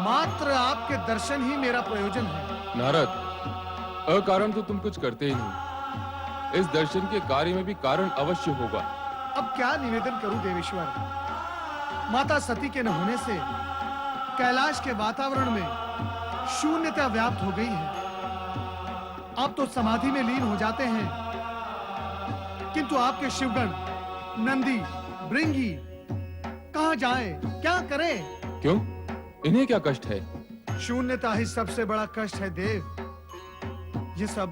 मात्र आपके दर्शन ही मेरा प्रयोजन है। नारद, अकारण तो तुम कुछ करते ही नहीं। इस दर्शन के कार्य में भी कारण अवश्य होगा। अब क्या निवेदन करूं देवेश्वर? माता सती के न होने से कैलाश के वातावरण में शून्यता व्याप्त हो गई है। आप तो समाधि में लीन हो जाते हैं, किंतु आपके शिवगण नंदी, भृंगी कहां जाएं, क्या करें? क्यों? इन्हें क्या कष्ट है? शून्यता ही सबसे बड़ा कष्ट है देव। ये सब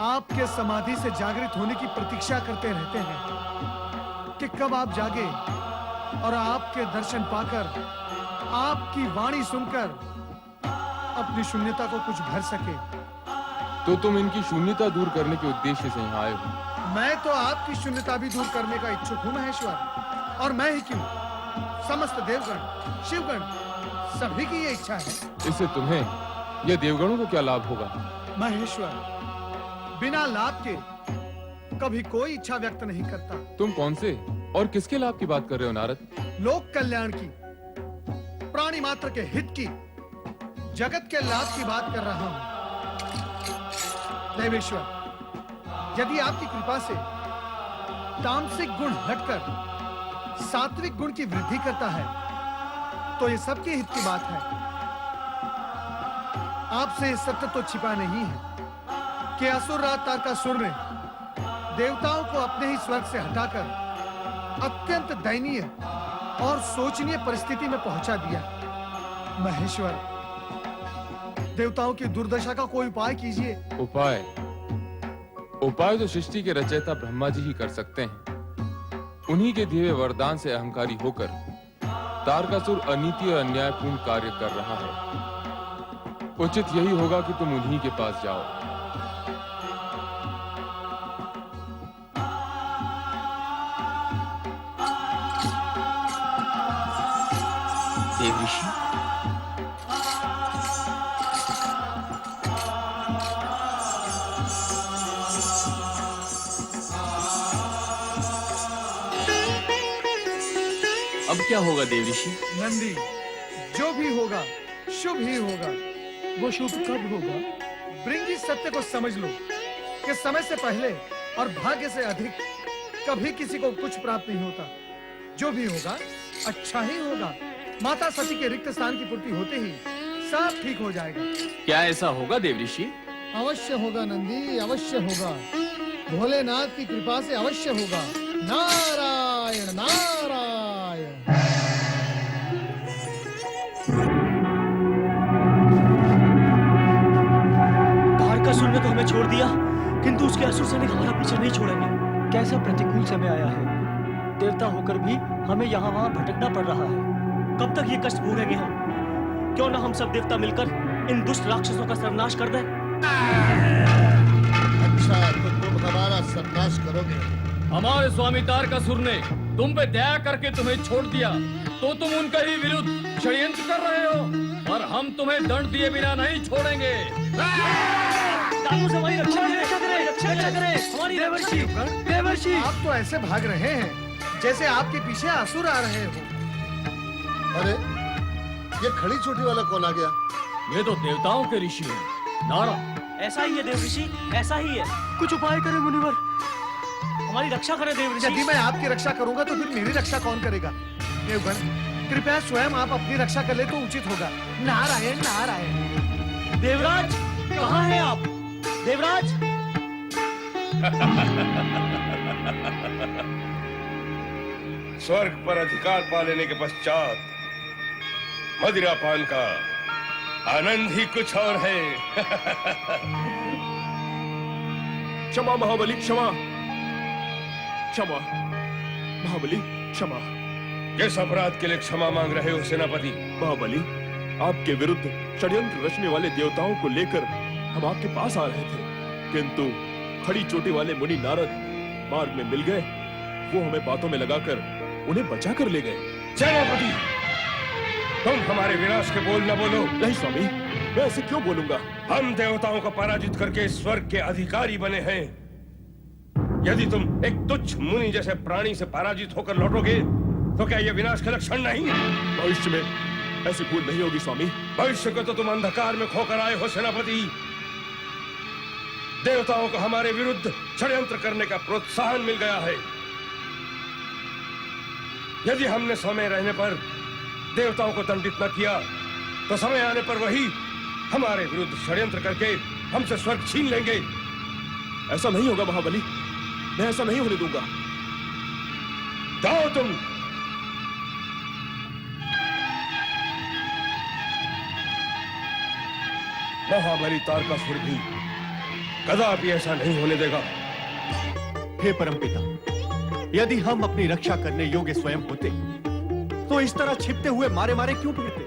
आपके समाधि से जागृत होने की प्रतीक्षा करते रहते हैं कि कब आप जागे और आपके दर्शन पाकर, आपकी वाणी सुनकर अपनी शून्यता को कुछ भर सके। तो तुम इनकी शून्यता दूर करने के उद्देश्य से यहाँ आए हो? मैं तो आपकी शून्यता भी दूर करने का इच्छुक हूं महेश्वर। और मैं ही क्यों, समस्त देवगण, शिवगण, सभी की ये इच्छा है। इससे तुम्हें या देवगणों को क्या लाभ होगा? महेश्वर, बिना लाभ के कभी कोई इच्छा व्यक्त नहीं करता। तुम कौन से और किसके लाभ की बात कर रहे हो नारद? लोक कल्याण की, प्राणी मात्र के हित की, जगत के लाभ की बात कर रहा हूं। देवेश्वर, यदि आपकी कृपा से तामसिक गुण हटकर सात्विक गुण की वृद्धि करता है तो ये सबके हित की बात है। आपसे ये सत्य तो छिपा नहीं है कि असुर राज तारकासुर ने देवताओं को अपने ही स्वर्ग से हटाकर अत्यंत दयनीय और शोचनीय परिस्थिति में पहुंचा दिया। महेश्वर, देवताओं की दुर्दशा का कोई उपाय कीजिए। उपाय तो सृष्टि के रचयिता ब्रह्मा जी ही कर सकते हैं। उन्हीं के दिए वरदान से अहंकारी होकर तारकासुर अनीति और अन्यायपूर्ण कार्य कर रहा है। उचित यही होगा कि तुम उन्हीं के पास जाओ। देव ऋषि, अब क्या होगा देव ऋषि? नंदी, जो भी होगा शुभ ही होगा। वो शुभ कब होगा? भृंगी, सत्य को समझ लो कि समय से पहले और भाग्य से अधिक कभी किसी को कुछ प्राप्त नहीं होता। जो भी होगा अच्छा ही होगा। माता सती के रिक्त स्थान की पूर्ति होते ही सब ठीक हो जाएगा। क्या ऐसा होगा देव ऋषि? अवश्य होगा नंदी, अवश्य होगा। भोलेनाथ की कृपा से अवश्य होगा। नारायण नारायण। तारकासुर ने तो हमें छोड़ दिया, किंतु उसके असुर सैनिक हमारा पीछा नहीं छोड़ेंगे। कैसा प्रतिकूल समय आया है। देवता होकर भी हमें यहाँ वहाँ भटकना पड़ रहा है। कब तक ये कष्ट भोगेंगे हम? क्यों ना हम सब देवता मिलकर इन दुष्ट राक्षसों का सर्वनाश कर दें? अच्छा, तो तुम हमारा सर्वनाश करोगे? हमारे स्वामी तारकासुर ने तुम पे दया करके तुम्हें छोड़ दिया, तो तुम उनके ही विरुद्ध षड्यंत्र कर रहे हो, और हम तुम्हें दंड दिए बिना नहीं छोड़ेंगे। दानवों से हमारी रक्षा करें, रक्षा करें, हमारी देवर्षि, देवर्षि। आप तो ऐसे भाग रहे हैं जैसे आपके पीछे असुर आ रहे हो। अरे, ये खड़ी चोटी वाला कौन आ गया? ये तो देवताओं के ऋषि हैं। नारद, ऐसा ही है देवर्षि, ऐसा ही है। कुछ उपाय करें मुनिवर, हमारी रक्षा करें देवर्षि। यदि मैं आपकी रक्षा करूंगा तो फिर मेरी रक्षा कौन करेगा? देवगण, कृपया स्वयं आप अपनी रक्षा कर ले तो उचित होगा। नारायण नारायण। देवराज, कहाँ हैं आप? देवराज। स्वर्ग पर अधिकार पा लेने के पश्चात मदिरापान का आनंद ही कुछ और है। क्षमा महाबली, क्षमा क्षमा महाबली, क्षमा। किस अपराध के लिए क्षमा मांग रहे हो सेनापति? महाबली, आपके विरुद्ध षड्यंत्र रचने वाले देवताओं को लेकर हम आपके पास आ रहे थे, किंतु खड़ी चोटी वाले मुनि नारद मार्ग में मिल गए। वो हमें बातों में लगाकर उन्हें बचा कर ले गए। सेनापति, तुम हमारे विनाश के बोल न बोलो। नहीं स्वामी, मैं ऐसे क्यों बोलूंगा? हम देवताओं को पराजित करके स्वर्ग के अधिकारी बने हैं। यदि तुम एक तुच्छ मुनि जैसे प्राणी से पराजित होकर लौटोगे तो क्या यह विनाश का लक्षण नहीं? भविष्य में ऐसी भूल नहीं होगी स्वामी। भविष्य को तो तुम अंधकार में खोकर आए हो सेनापति। देवताओं को हमारे विरुद्ध षड्यंत्र करने का प्रोत्साहन मिल गया है। यदि हमने समय रहने पर देवताओं को दंडित न किया तो समय आने पर वही हमारे विरुद्ध षड्यंत्र करके हमसे स्वर्ग छीन लेंगे। ऐसा नहीं होगा महाबली, मैं ऐसा नहीं होने दूंगा। जाओ तुम। महाबली तारकासुर भी कदापि ऐसा नहीं होने देगा। हे परमपिता, यदि हम अपनी रक्षा करने योग्य स्वयं होते तो इस तरह छिपते हुए मारे मारे क्यों फिरते?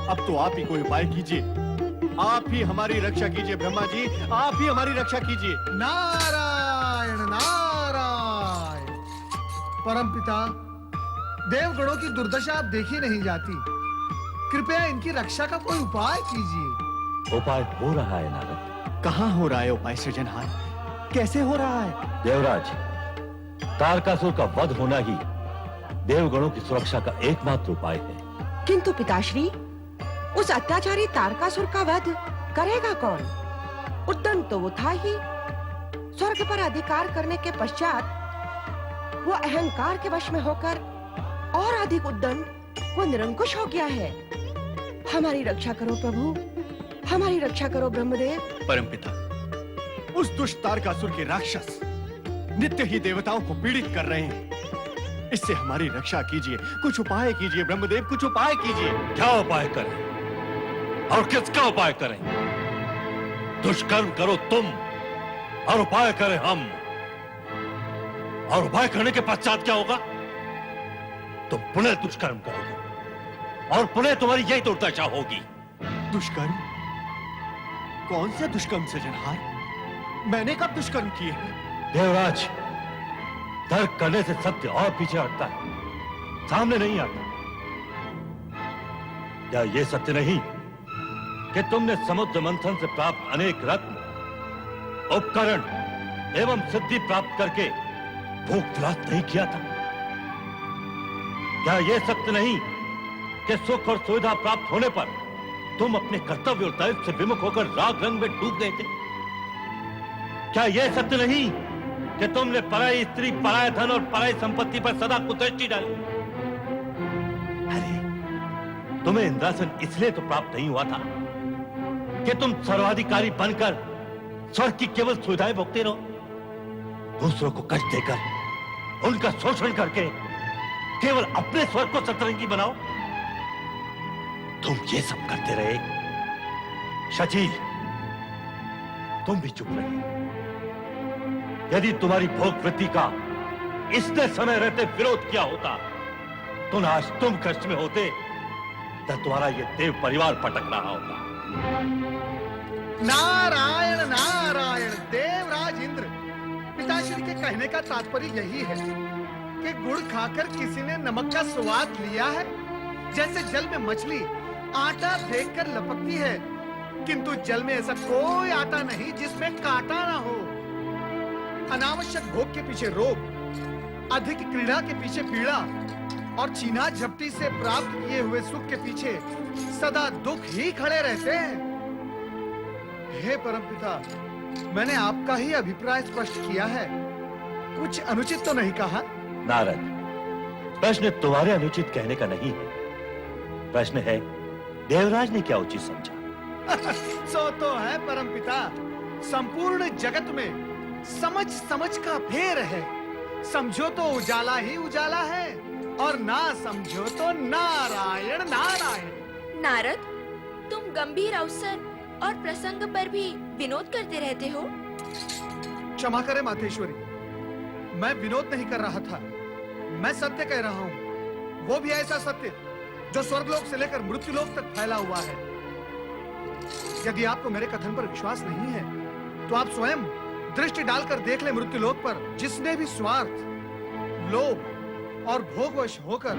अब तो आप ही कोई उपाय कीजिए, आप ही हमारी रक्षा कीजिए ब्रह्मा जी, आप ही हमारी रक्षा कीजिए। नारायण नारायण। परमपिता, देवगणों की दुर्दशा अब देखी नहीं जाती, कृपया इनकी रक्षा का कोई उपाय कीजिए। उपाय हो रहा है नारद। कहाँ हो रहा है उपाय सृजनहार? कैसे हो रहा है? देवराज, तारकासुर का वध होना ही देवगणों की सुरक्षा का एकमात्र उपाय है। किंतु पिताश्री, उस अत्याचारी तारकासुर का वध करेगा कौन? उद्दंड तो वो था ही। स्वर्ग पर अधिकार करने के पश्चात वो अहंकार के वश में होकर और अधिक उद्दंड, वो निरंकुश हो गया है। हमारी रक्षा करो प्रभु, हमारी रक्षा करो ब्रह्मदेव। परमपिता, उस दुष्ट तारकासुर के राक्षस नित्य ही देवताओं को पीड़ित कर रहे हैं। इससे हमारी रक्षा कीजिए, कुछ उपाय कीजिए ब्रह्मदेव, कुछ उपाय कीजिए। क्या उपाय करें और किसका उपाय करें? दुष्कर्म करो तुम और उपाय करें हम। और उपाय करने के पश्चात क्या होगा? तुम पुनः दुष्कर्म करोगे और पुनः तुम्हारी यही दुर्दशा होगी। दुष्कर्म? कौन से दुष्कर्म सृजनहार? मैंने कब दुष्कर्म किए हैं? देवराज, तर्क करने से सत्य और पीछे हटता है, सामने नहीं आता। क्या यह सत्य नहीं कि तुमने समुद्र मंथन से प्राप्त अनेक रत्न, उपकरण एवं सिद्धि प्राप्त करके भूख विलास नहीं किया था? क्या यह सत्य नहीं कि सुख और सुविधा प्राप्त होने पर तुम अपने कर्तव्य और दायित्व से विमुख होकर राग रंग में डूब गए थे? क्या यह सत्य नहीं कि तुमने पराई स्त्री, पराय धन और पराई संपत्ति पर सदा कुदृष्टि डाली? अरे, तुम्हें इंद्रासन इसलिए तो प्राप्त नहीं हुआ था कि तुम सर्वाधिकारी बनकर स्वर्ग की केवल सुविधाएं भोगते रहो, दूसरों को कष्ट देकर, उनका शोषण करके केवल अपने स्वर्ग को सतरंगी बनाओ। तुम ये सब करते रहे। शची, तुम भी चुप रहे। यदि तुम्हारी भोग वृत्ति का इसने समय रहते विरोध किया होता तो ना आज तुम कष्ट में होते, तो तुम्हारा ये देव परिवार पटक रहा होता। नारायण नारायण। देवराज इंद्र, पिताश्री के कहने का तात्पर्य यही है कि गुड़ खाकर किसी ने नमक का स्वाद लिया है। जैसे जल में मछली आटा देखकर लपकती है, किंतु जल में ऐसा कोई आटा नहीं जिसमें कांटा ना हो। अनावश्यक भोग के पीछे रोग, अधिक क्रीड़ा के पीछे पीड़ा और चीना झपटी से प्राप्त किए हुए सुख के पीछे सदा दुख ही खड़े रहते हैं। हे परमपिता, मैंने आपका ही अभिप्राय स्पष्ट किया है, कुछ अनुचित तो नहीं कहा? नारद, प्रश्न तुम्हारे अनुचित कहने का नहीं है, प्रश्न है देवराज ने क्या उचित समझा। सो तो है परमपिता, संपूर्ण जगत में समझ समझ का फेर है। समझो तो उजाला ही उजाला है और ना समझो तो नारायण नारायण। नारद, तुम गंभीर अवसर और प्रसंग पर भी विनोद करते रहते हो। क्षमा करें मातेश्वरी, मैं विनोद नहीं कर रहा था, मैं सत्य कह रहा हूँ। वो भी ऐसा सत्य जो स्वर्गलोक से लेकर मृत्युलोक तक फैला हुआ है। यदि आपको मेरे कथन पर विश्वास नहीं है तो आप स्वयं दृष्टि डालकर देख ले मृत्युलोक पर। जिसने भी स्वार्थ, लोभ और भोगवश होकर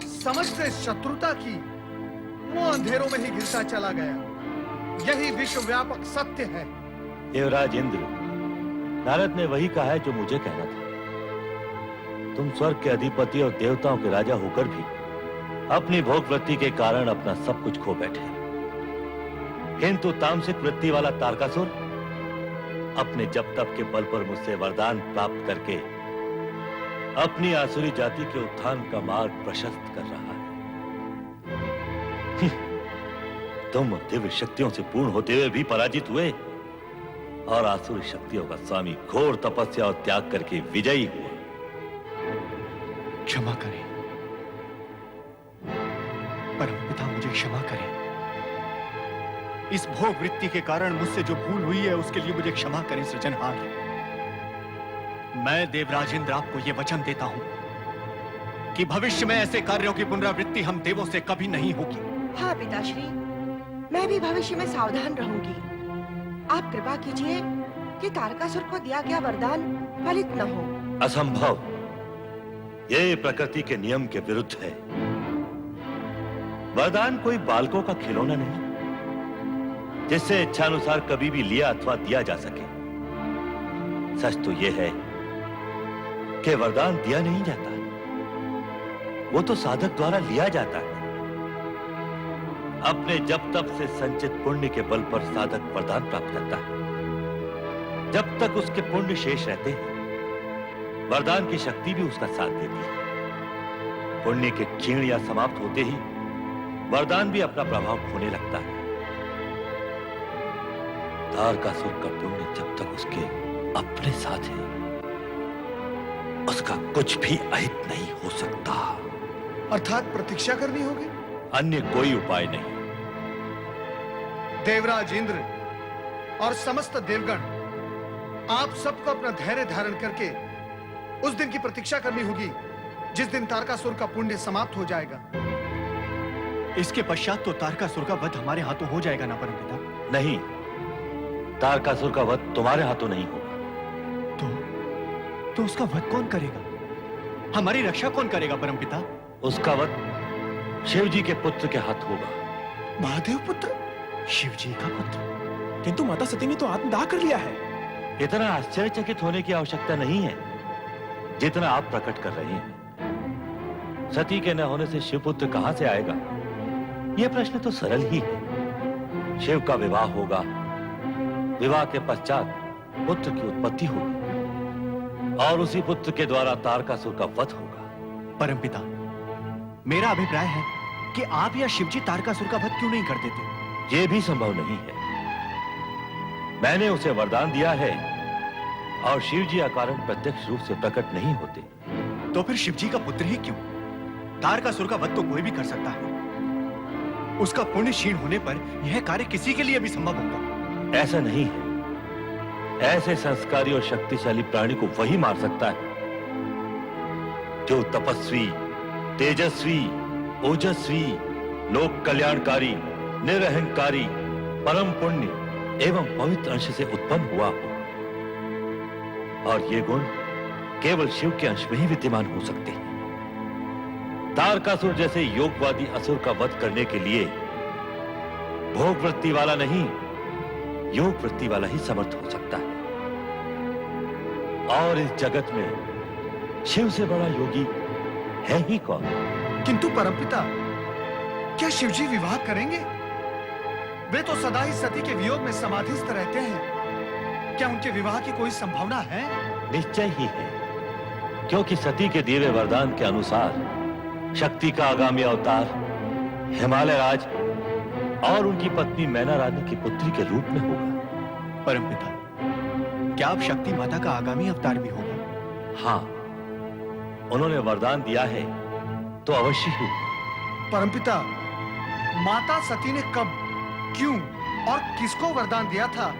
समस्त शत्रुता की, वो अंधेरों में ही गिरता चला गया। यही विश्व व्यापक सत्य है। देवराज इंद्र, नारद ने वही कहा है जो मुझे कहना था। तुम स्वर्ग के अधिपति और देवताओं के राजा होकर भी अपनी भोग वृत्ति के कारण अपना सब कुछ खो बैठे, किंतु तामसिक वृत्ति वाला तारकासुर अपने जप तप के बल पर मुझसे वरदान प्राप्त करके अपनी आसुरी जाति के उत्थान का मार्ग प्रशस्त कर रहा है। तुम दिव्य शक्तियों से पूर्ण होते हुए भी पराजित हुए और आसुरी शक्तियों का स्वामी घोर तपस्या और त्याग करके विजयी हुआ। क्षमा करें परमपिता, मुझे क्षमा करें। इस भोग वृत्ति के कारण मुझसे जो भूल हुई है उसके लिए मुझे क्षमा करें सृजनहार। मैं देवराजेंद्र आपको यह वचन देता हूं कि भविष्य में ऐसे कार्यों की पुनरावृत्ति हम देवों से कभी नहीं होगी। हाँ पिताश्री, मैं भी भविष्य में सावधान रहूंगी। आप कृपा कीजिए कि तारकासुर को दिया गया वरदान फलित न हो। असंभव, ये प्रकृति के नियम के विरुद्ध है। वरदान कोई बालकों का खिलौना नहीं जिससे इच्छानुसार कभी भी लिया अथवा दिया जा सके। सच तो यह है कि वरदान दिया नहीं जाता, वो तो साधक द्वारा लिया जाता है। अपने जप तप से संचित पुण्य के बल पर साधक वरदान प्राप्त करता है। जब तक उसके पुण्य शेष रहते हैं, वरदान की शक्ति भी उसका साथ देती है। पुण्य के क्षीण या समाप्त होते ही वरदान भी अपना प्रभाव खोने लगता है। तारकासुर का पुण्य जब तक उसके अपने साथ है, उसका कुछ भी अहित नहीं हो सकता। अर्थात प्रतीक्षा करनी होगी। अन्य कोई उपाय नहीं। देवराज इंद्र और समस्त देवगण, आप सबको अपना धैर्य धारण करके उस दिन की प्रतीक्षा करनी होगी जिस दिन तारकासुर का पुण्य समाप्त हो जाएगा। इसके पश्चात तो तारकासुर का वध हमारे हाथों हो जाएगा ना परमपिता? नहीं, तारकासुर का वध तुम्हारे हाथों नहीं होगा। तो उसका वध कौन करेगा? हमारी रक्षा कौन करेगा परमपिता? उसका वध शिव जी के पुत्र के हाथ होगा। महादेव पुत्र? शिव जी का पुत्र? किंतु माता सती ने तो आत्मदाह कर लिया है। इतना आश्चर्यचकित होने की आवश्यकता नहीं है जितना आप प्रकट कर रहे हैं। सती के न होने से शिवपुत्र कहां से आएगा? यह प्रश्न तो सरल ही है। शिव का विवाह होगा, विवाह के पश्चात पुत्र की उत्पत्ति होगी और उसी पुत्र के द्वारा तारकासुर का वध होगा। परमपिता, मेरा अभिप्राय है कि आप या शिवजी तारकासुर का वध क्यों नहीं कर देते? यह भी संभव नहीं है। मैंने उसे वरदान दिया है और शिवजी अकारण प्रत्यक्ष रूप से प्रकट नहीं होते। तो फिर शिवजी का पुत्र ही क्यों? तारकासुर का वध तो कोई भी कर सकता है। उसका पुण्य क्षीण होने पर यह कार्य किसी के लिए भी संभव होगा। ऐसा नहीं है। ऐसे संस्कारी और शक्तिशाली प्राणी को वही मार सकता है जो तपस्वी, तेजस्वी, ओजस्वी, लोक कल्याणकारी, निरहंकारी, परम पुण्य एवं पवित्र अंश से उत्पन्न हुआ हो। और ये गुण केवल शिव के अंश में ही विद्यमान हो सकते हैं। तारकासुर जैसे योगवादी असुर का वध करने के लिए भोग वृत्ति वाला नहीं, योग वृत्ति वाला ही समर्थ हो सकता है। और इस जगत में शिव से बड़ा योगी है ही कौन? किंतु परमपिता, क्या शिवजी विवाह करेंगे? वे तो सदा ही सती के वियोग में समाधिस्थ रहते हैं। क्या उनके विवाह की कोई संभावना है? निश्चय ही है, क्योंकि सती के दिए वरदान के अनुसार शक्ति का आगामी अवतार हिमालय राज और उनकी पत्नी मैना रानी की पुत्री के रूप में होगा। परमपिता, क्या आप शक्ति माता का आगामी अवतार भी होगा? हाँ, उन्होंने वरदान दिया है तो अवश्य ही। परमपिता, माता सती ने कब, क्यों और किसको वरदान दिया था,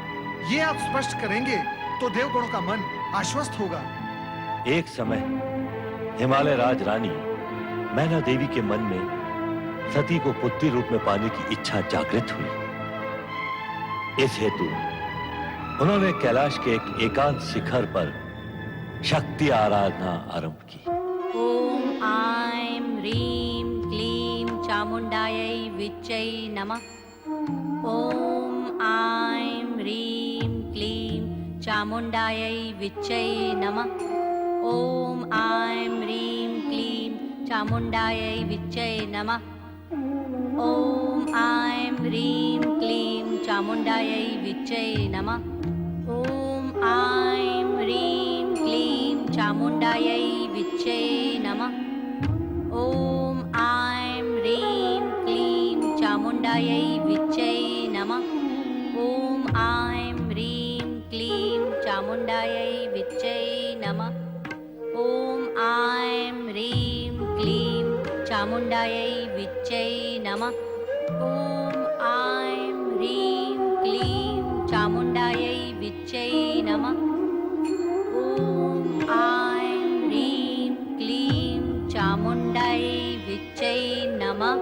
ये आप स्पष्ट करेंगे तो देवगणों का मन आश्वस्त होगा। एक समय हिमालय राज रानी मैना देवी के मन में सती को पुत्री रूप में पाने की इच्छा जागृत हुई। इस हेतु उन्होंने कैलाश के एक एकांत शिखर पर शक्ति आराधना आरंभ की। ओम आईं ह्रीं क्लीं चामुंडायै विच्चै नमः। ओम आईं ह्रीं क्लीं चामुंडायै विच्चै नमः। ओम आईं ह्रीं क्लीं चामुण्डायै विच्चै नमः। ॐ ऐं ह्रीं क्लीं चामुण्डायै विच्चै नमः। ॐ ऐं ह्रीं क्लीं चामुण्डायै विच्चै नमः। ॐ ऐं ह्रीं क्लीं चामुण्डायै विच्चै नमः। ॐ ऐं ह्रीं क्लीं चामुण्डायै विच्चै नमः। ॐ ऐं ह्रीं क्लीं चामुण्डायै विच्चै नमः। ॐ ऐं ह्रीं क्लीं चामुण्डायै विच्चै नमः। ॐ ऐं ह्रीं क्लीं चामुण्डायै विच्चै नमः।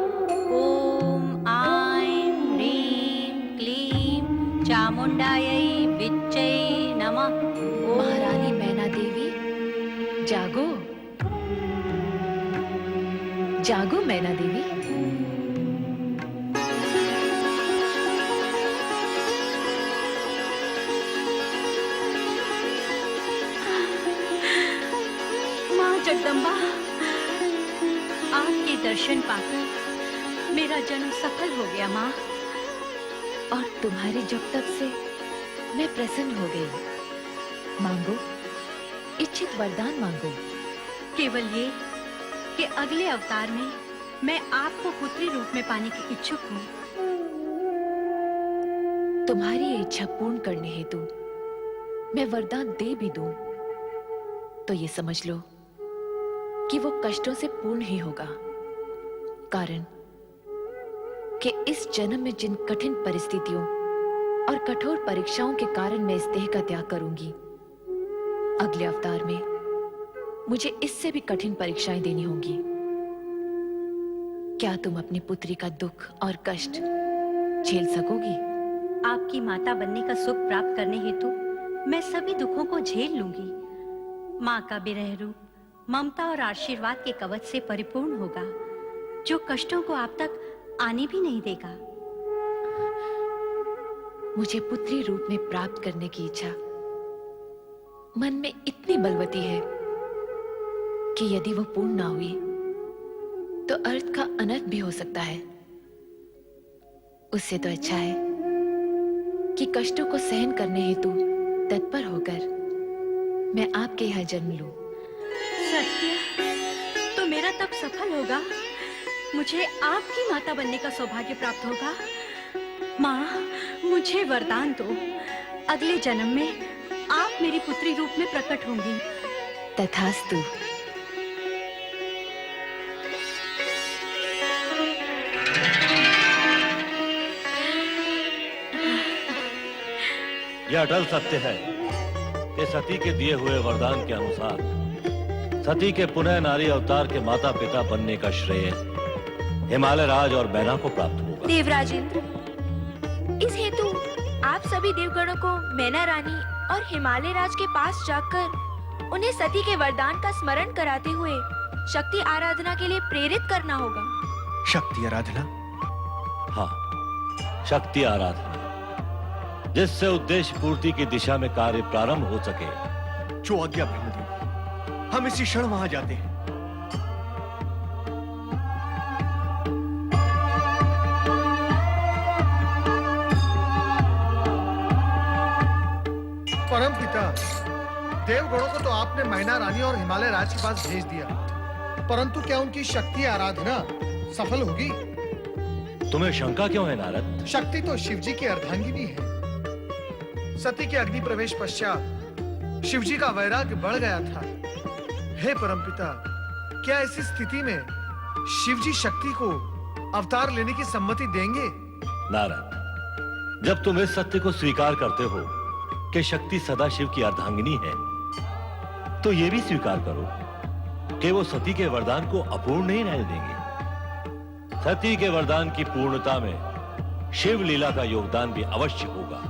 ॐ ऐं ह्रीं क्लीं चामुण्डायै विच्चै नमः। महारानी मैना देवी, जागो, जागो मैना देवी। माँ जगदम्बा, आपके दर्शन पाकर मेरा जन्म सफल हो गया माँ। और तुम्हारे जब तक से मैं प्रसन्न हो गई। मांगो, इच्छित वरदान मांगो। केवल ये कि अगले अवतार में मैं आपको पुत्री रूप में पाने की इच्छुक हूँ। तुम्हारी ये इच्छा पूर्ण करने हेतु मैं वरदान दे भी दूं तो ये समझ लो कि वो कष्टों से पूर्ण ही होगा। कारण कि इस जन्म में जिन कठिन परिस्थितियों और कठोर परीक्षाओं के कारण मैं इस देह का त्याग करूंगी, अगले अवतार में मुझे इससे भी कठिन परीक्षाएं देनी होंगी। क्या तुम अपनी पुत्री का दुख और कष्ट झेल सकोगी? आपकी माता बनने का सुख प्राप्त करने हेतु मैं सभी दुखों को झेल लूंगी। माँ का विरह रूप ममता और आशीर्वाद के कवच से परिपूर्ण होगा, जो कष्टों को आप तक आने भी नहीं देगा। मुझे पुत्री रूप में प्राप्त करने की इच्छा मन में इतनी बलवती है कि यदि वो पूर्ण ना हुई तो अर्थ का अनर्थ भी हो सकता है। उससे तो अच्छा है कि कष्टों को सहन करने हेतु तत्पर होकर मैं आपके यहाँ जन्म लूं। सत्य तो मेरा तब सफल होगा, मुझे आपकी माता बनने का सौभाग्य प्राप्त होगा। माँ, मुझे वरदान दो, अगले जन्म में आप मेरी पुत्री रूप में प्रकट होंगी। तथास्तु। यह अटल सत्य है कि सती के दिए हुए वरदान के अनुसार सती के पुनः नारी अवतार के माता पिता बनने का श्रेय हिमालय राज और मैना को प्राप्त होगा। देवराजेंद्र, इस हेतु आप सभी देवगणों को मैना रानी और हिमालय राज के पास जाकर उन्हें सती के वरदान का स्मरण कराते हुए शक्ति आराधना के लिए प्रेरित करना होगा। शक्ति आराधना? हाँ, शक्ति आराधना, जिससे उद्देश्य पूर्ति की दिशा में कार्य प्रारंभ हो सके। जो आज्ञा ब्रह्मदेव, हम इसी क्षण वहां जाते हैं। परम पिता, देवगणों को तो आपने मैना रानी और हिमालय राज के पास भेज दिया, परंतु क्या उनकी शक्ति आराधना सफल होगी? तुम्हें शंका क्यों है नारद? शक्ति तो शिवजी की अर्धांगिनी है। सती के अग्नि प्रवेश पश्चात शिवजी का वैराग्य बढ़ गया था। हे परमपिता, क्या ऐसी स्थिति में शिवजी शक्ति को अवतार लेने की सम्मति देंगे? नारद, जब तुम इस सत्य को स्वीकार करते हो कि शक्ति सदा शिव की अर्धांगिनी है, तो यह भी स्वीकार करो कि वो सती के वरदान को अपूर्ण नहीं रहने देंगे। सती के वरदान की पूर्णता में शिव लीला का योगदान भी अवश्य होगा।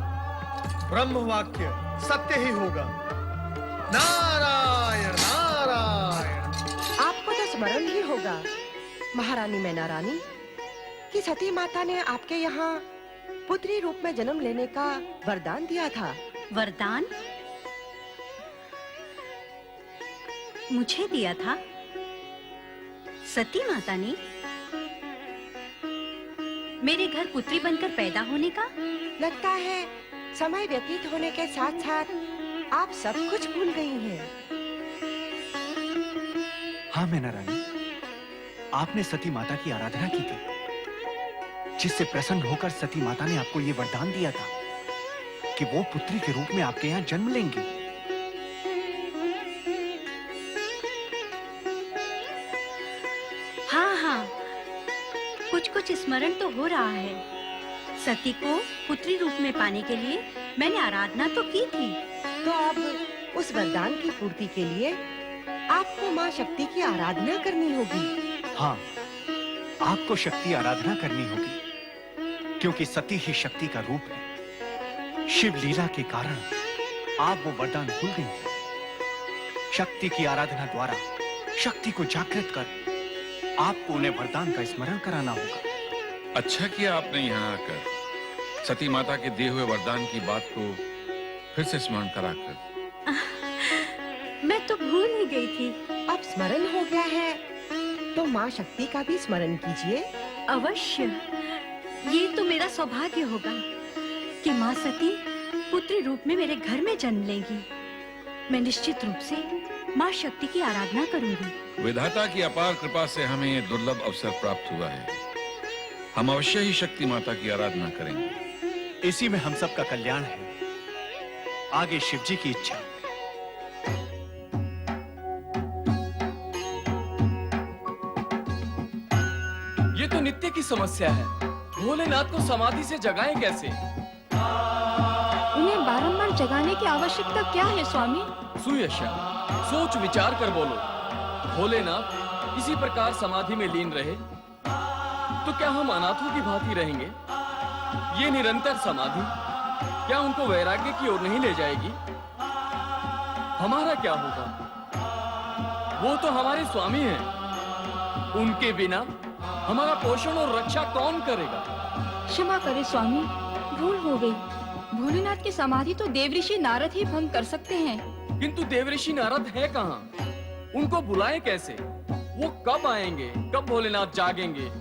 ब्रह्म वाक्य सत्य ही होगा। नारायण नारायण। आपको तो स्मरण ही होगा महारानी मैना रानी कि सती माता ने आपके यहाँ पुत्री रूप में जन्म लेने का वरदान दिया था। वरदान मुझे दिया था? सती माता ने मेरे घर पुत्री बनकर पैदा होने का? लगता है समय व्यतीत होने के साथ साथ आप सब कुछ भूल गई हैं। हाँ मैना रानी, आपने सती माता की आराधना की थी, जिससे प्रसन्न होकर सती माता ने आपको ये वरदान दिया था कि वो पुत्री के रूप में आपके यहाँ जन्म लेंगी। हाँ हाँ, कुछ कुछ स्मरण तो हो रहा है। सती को पुत्री रूप में पाने के लिए मैंने आराधना तो की थी। तो अब उस वरदान की पूर्ति के लिए आपको माँ शक्ति की आराधना करनी होगी। हाँ, आपको शक्ति आराधना करनी होगी, क्योंकि सती ही शक्ति का रूप है। शिव लीला के कारण आप वो वरदान भूल गई थी। शक्ति की आराधना द्वारा शक्ति को जागृत कर आपको उन्हें वरदान का स्मरण कराना होगा। अच्छा किया आपने यहाँ आकर सती माता के दिए हुए वरदान की बात को फिर से स्मरण कराकर। मैं तो भूल ही गई थी। अब स्मरण हो गया है तो माँ शक्ति का भी स्मरण कीजिए। अवश्य, ये तो मेरा सौभाग्य होगा कि माँ सती पुत्री रूप में मेरे घर में जन्म लेंगी। मैं निश्चित रूप से माँ शक्ति की आराधना करूंगी। विधाता की अपार कृपा से हमें ये दुर्लभ अवसर प्राप्त हुआ है। हम अवश्य ही शक्ति माता की आराधना करेंगे। इसी में हम सब का कल्याण है। आगे शिव जी की इच्छा। ये तो नित्य की समस्या है। भोलेनाथ को समाधि से जगाएं कैसे? उन्हें बारंबार जगाने की आवश्यकता क्या है स्वामी? सुयशा, सोच विचार कर बोलो। भोलेनाथ इसी प्रकार समाधि में लीन रहे तो क्या हम अनाथों की भांति रहेंगे? ये निरंतर समाधि क्या उनको वैराग्य की ओर नहीं ले जाएगी? हमारा क्या होगा? वो तो हमारे स्वामी हैं। उनके बिना हमारा पोषण और रक्षा कौन करेगा? क्षमा करे स्वामी, भूल हो गई। भोलेनाथ की समाधि तो देवऋषि नारद ही भंग कर सकते हैं। किंतु देवऋषि नारद है कहाँ? उनको बुलाएं कैसे? वो कब आएंगे? कब भोलेनाथ जागेंगे?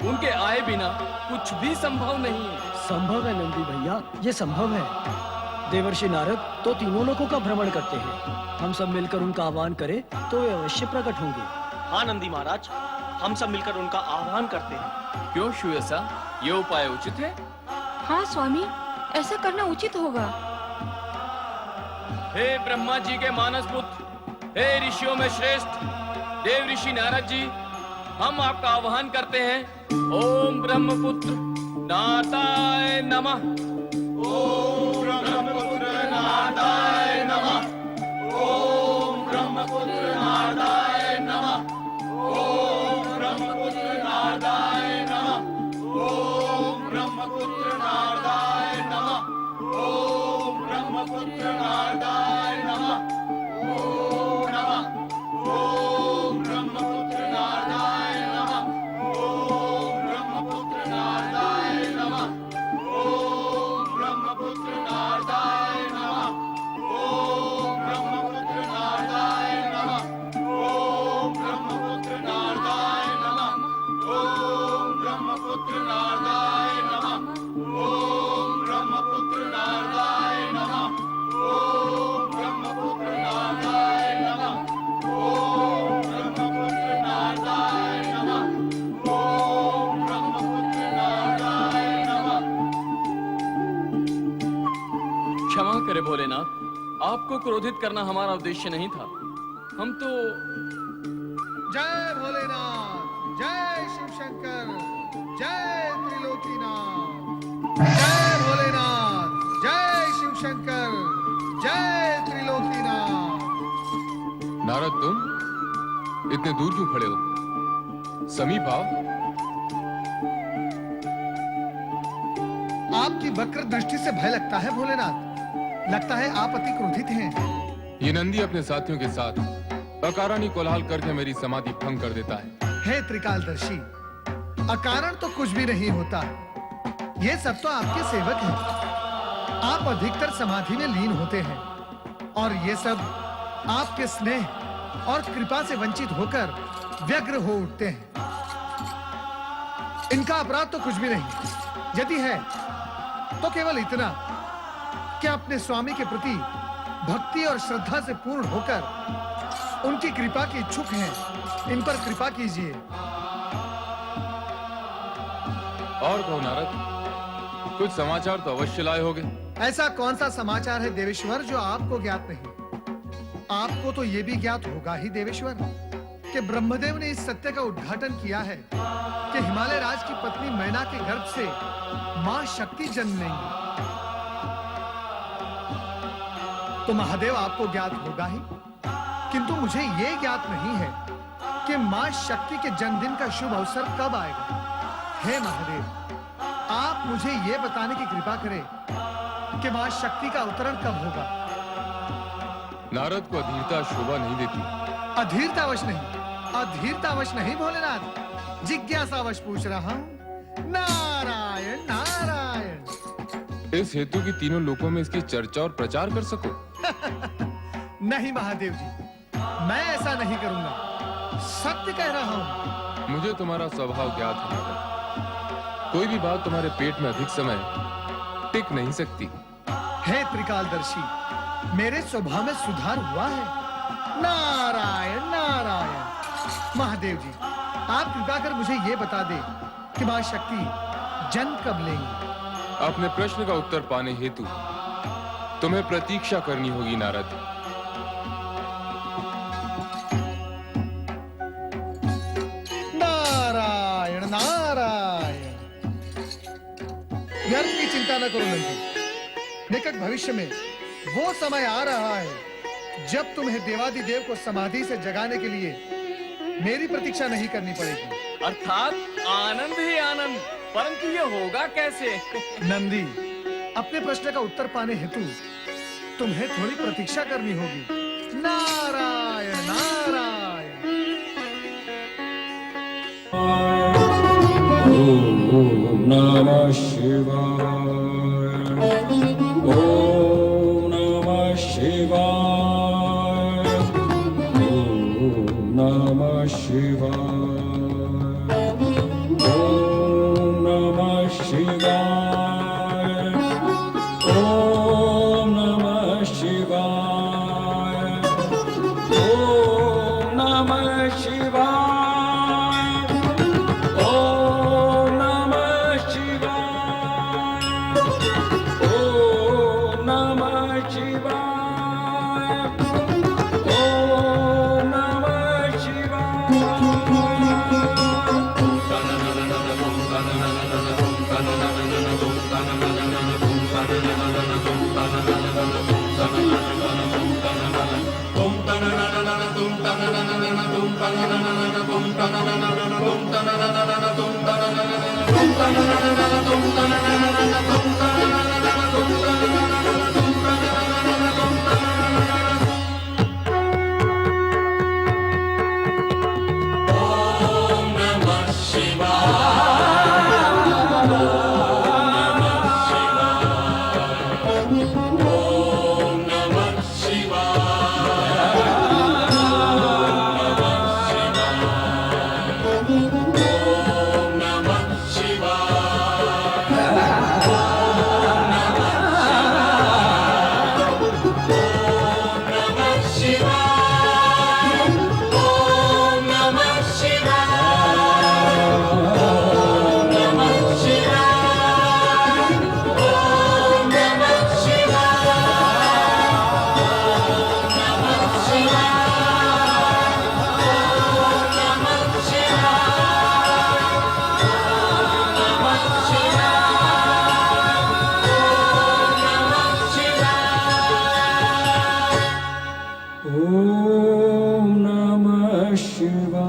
उनके आए बिना कुछ भी संभव नहीं है। संभव है नंदी भैया, ये संभव है। देवर्षि नारद तो तीनों लोकों का भ्रमण करते हैं। हम सब मिलकर उनका आह्वान करें तो वे अवश्य प्रकट होंगे। हाँ नंदी महाराज, हम सब मिलकर उनका आह्वान करते हैं। क्यों श्वेसा, ये उपाय उचित है? हाँ स्वामी, ऐसा करना उचित होगा। हे ब्रह्मा जी के मानस पुत्र, हे ऋषियों में श्रेष्ठ देव ऋषि नारद जी, हम आपका आह्वान करते हैं। ओम ब्रह्मपुत्र नारदाय नमः। ओम ब्रह्मपुत्र नारदाय नमः। ओम ब्रह्मपुत्र नारदाय नमः। ओम ब्रह्मपुत्र नारदाय नमः। ओम ब्रह्मपुत्र नारदाय नमः। ओम ब्रह्मपुत्र नारदाय नमः। ओम नमः। ओम ब्रह्मपुत्र नारदाय नमः। ओम ब्रह्मपुत्र नारदाय नमः। ओम ब्रह्मपुत्र नारदाय नमः। ओम ब्रह्मपुत्र नारदाय नमः। ओम ब्रह्मपुत्र नारदाय नमः। ओम ब्रह्मपुत्र नारदाय नमः। ओम ब्रह्मपुत्र नारदाय नमः। ओम ब्रह्मपुत्र नारदाय नमः। ओम ब्रह्मपुत्र नारदाय नमः। ओम ब्रह्मपुत्र नारदाय नमः। क्षमा करे भोलेनाथ, आपको क्रोधित करना हमारा उद्देश्य नहीं था। हम तो जय भोलेनाथ, जय शिव शंकर, जय त्रिलोकीनाथ। जय भोलेनाथ, जय शिव शंकर, जय त्रिलोकीनाथ। नारद, तुम इतने दूर क्यों खड़े हो? समीप आओ। आपकी वक्र दृष्टि से भय लगता है भोलेनाथ। लगता है आप अति क्रोधित हैं। ये नंदी अपने साथियों के साथ अकारण कोलाहल करके मेरी समाधि भंग कर देता है। हे त्रिकालदर्शी, अकारण तो कुछ भी नहीं होता। ये सब तो आपके सेवक हैं। आप अधिकतर समाधि में लीन होते हैं और ये सब आपके स्नेह और कृपा से वंचित होकर व्यग्र हो उठते हैं। इनका अपराध तो कुछ भी नहीं, यदि है तो केवल इतना कि अपने स्वामी के प्रति भक्ति और श्रद्धा से पूर्ण होकर उनकी कृपा के इच्छुक हैं। इन पर कृपा कीजिए। और कहो नारद, कुछ समाचार तो अवश्य लाए होगे। ऐसा कौन सा समाचार है देवेश्वर जो आपको ज्ञात नहीं? आपको तो यह भी ज्ञात होगा ही देवेश्वर कि ब्रह्मदेव ने इस सत्य का उद्घाटन किया है कि हिमालय राज की पत्नी मैना के गर्भ से मां शक्ति जन्म लेंगी। तो महादेव आपको ज्ञात होगा ही, किंतु मुझे यह ज्ञात नहीं है कि मां शक्ति के जन्मदिन का शुभ अवसर कब आएगा। हे महादेव, आप मुझे यह बताने की कृपा करें कि मां शक्ति का अवतरण कब होगा। नारद को अधीरता शोभा नहीं देती। अधीरतावश नहीं, अधीरतावश नहीं भोलेनाथ, जिज्ञासावश पूछ रहा हूं। नारायण नारायण। इस हेतु की तीनों लोकों में इसकी चर्चा और प्रचार कर सको। नहीं महादेव जी, मैं ऐसा नहीं करूंगा, सत्य कह रहा हूं। मुझे तुम्हारा स्वभाव ज्ञात है नारद। कोई भी बात तुम्हारे पेट में अधिक समय टिक नहीं सकती। हे त्रिकालदर्शी, मेरे स्वभाव में सुधार हुआ है। नारायण नारायण। महादेव जी, आप कृपा कर मुझे ये बता दे कि मां शक्ति जन्म कब लेंगी। अपने प्रश्न का उत्तर पाने हेतु तुम्हें प्रतीक्षा करनी होगी नारद। नारायण नारायण। व्यर्थ की चिंता न करो नंदी, निकट भविष्य में वो समय आ रहा है जब तुम्हें देवादिदेव को समाधि से जगाने के लिए मेरी प्रतीक्षा नहीं करनी पड़ेगी। अर्थात आनंद ही आनंद, परंतु ये होगा कैसे? नंदी, अपने प्रश्न का उत्तर पाने हेतु तुम्हें थोड़ी प्रतीक्षा करनी होगी। नारायण नारायण। ओम नमः शिवाय। ओम नमः शिवाय। ओम नमः शिवाय। ओम नमः शिवाय। ओम नमः शिवाय। ओम नमः शिवाय। ओम नमः शिवाय। ओम नमः शिवाय। ओम नमः शिवाय।